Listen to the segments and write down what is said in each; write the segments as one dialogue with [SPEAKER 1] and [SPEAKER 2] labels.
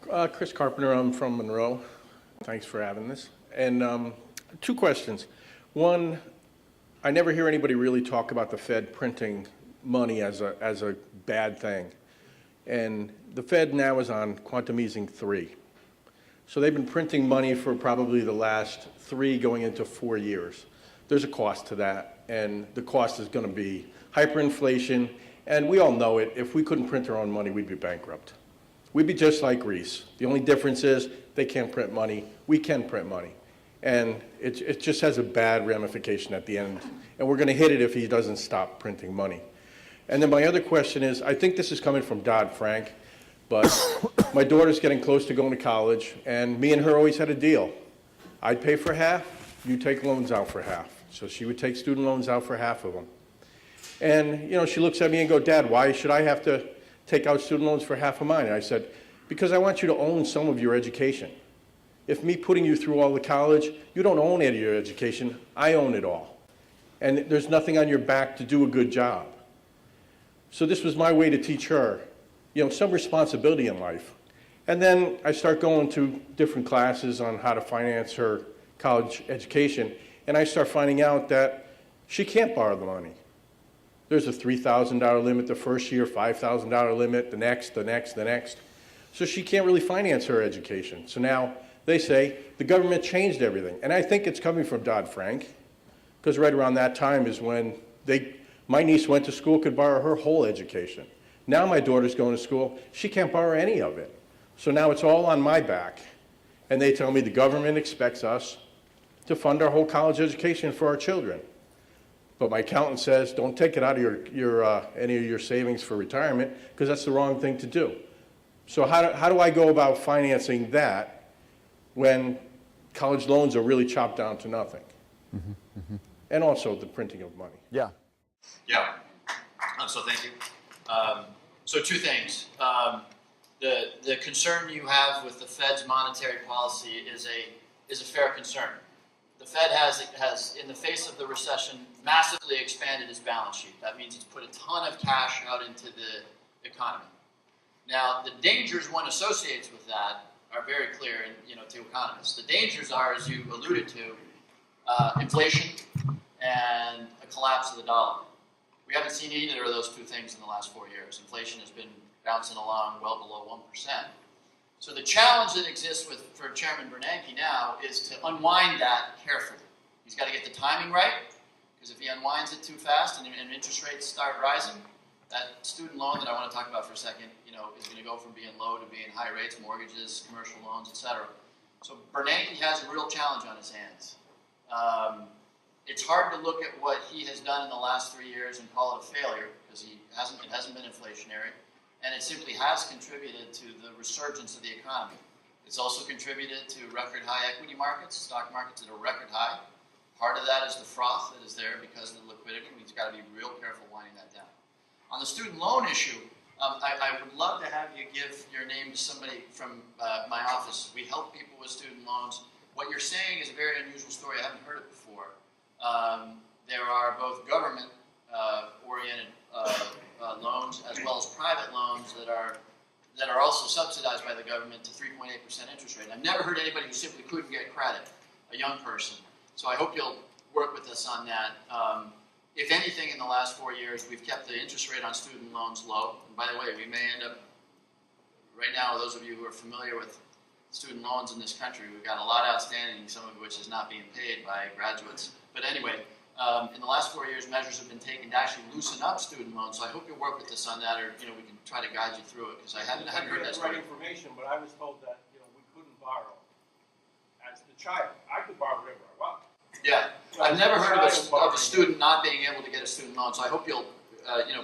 [SPEAKER 1] Chris Carpenter, I'm from Monroe. Thanks for having this. And two questions. One, I never hear anybody really talk about the Fed printing money as a bad thing. And the Fed now is on quantum easing 3. So they've been printing money for probably the last 3 going into 4 years. There's a cost to that, and the cost is going to be hyperinflation, and we all know it. If we couldn't print our own money, we'd be bankrupt. We'd be just like Greece. The only difference is they can't print money. We can print money. And it just has a bad ramification at the end. And we're going to hit it if he doesn't stop printing money. And then my other question is, I think this is coming from Dodd-Frank, but my daughter's getting close to going to college, and me and her always had a deal. I'd pay for half, you take loans out for half. So she would take student loans out for half of them. And, you know, she looks at me and goes, Dad, why should I have to take out student loans for half of mine? And I said, because I want you to own some of your education. If me putting you through all the college, you don't own any of your education, I own it all. And there's nothing on your back to do a good job. So this was my way to teach her, you know, some responsibility in life. And then I start going to different classes on how to finance her college education, and I start finding out that she can't borrow the money. There's a $3,000 limit the first year, $5,000 limit the next. So she can't really finance her education. So now they say the government changed everything. And I think it's coming from Dodd-Frank, because right around that time is when my niece went to school, could borrow her whole education. Now my daughter's going to school, she can't borrow any of it. So now it's all on my back. And they tell me the government expects us to fund our whole college education for our children. But my accountant says, don't take it out of any of your savings for retirement, because that's the wrong thing to do. So how do I go about financing that when college loans are really chopped down to nothing? Mm-hmm, mm-hmm. And also the printing of money.
[SPEAKER 2] Yeah.
[SPEAKER 3] Yeah. So thank you. So two things. The concern you have with the Fed's monetary policy is a fair concern. The Fed has, in the face of the recession, massively expanded its balance sheet. That means it's put a ton of cash out into the economy. Now, the dangers one associates with that are very clear, to economists. The dangers are, as you alluded to, inflation and a collapse of the dollar. We haven't seen either of those two things in the last 4 years. Inflation has been bouncing along well below 1%. So the challenge that exists for Chairman Bernanke now is to unwind that carefully. He's got to get the timing right, because if he unwinds it too fast and interest rates start rising, that student loan that I want to talk about for a second, is going to go from being low to being high rates, mortgages, commercial loans, etc. So Bernanke has a real challenge on his hands. It's hard to look at what he has done in the last 3 years and call it a failure, because it hasn't been inflationary. And it simply has contributed to the resurgence of the economy. It's also contributed to record high equity markets, stock markets at a record high. Part of that is the froth that is there because of the liquidity. We've got to be real careful winding that down. On the student loan issue, I would love to have you give your name to somebody from my office. We help people with student loans. What you're saying is a very unusual story. I haven't heard it before. There are both government-oriented loans as well as private loans that are also subsidized by the government to 3.8% interest rate. I've never heard anybody who simply couldn't get credit, a young person. So I hope you'll work with us on that. If anything, in the last 4 years, we've kept the interest rate on student loans low. And by the way, we may end up, right now, those of you who are familiar with student loans in this country, we've got a lot outstanding, some of which is not being paid by graduates. But anyway, in the last 4 years, measures have been taken to actually loosen up student loans. So I hope you'll work with us on that, or we can try to guide you through it, because I hadn't heard that story.
[SPEAKER 4] Right information, but I was told that we couldn't borrow as the child. I could borrow whatever I want.
[SPEAKER 3] Yeah,
[SPEAKER 4] So
[SPEAKER 3] I've never heard of a student
[SPEAKER 4] loan.
[SPEAKER 3] not being able to get a student loan. So I hope you'll,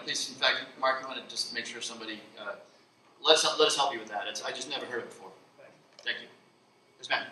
[SPEAKER 3] please, in fact, Mark, you want to just make sure somebody let us help you with that. I just never heard it before. Thank you. Yes, ma'am.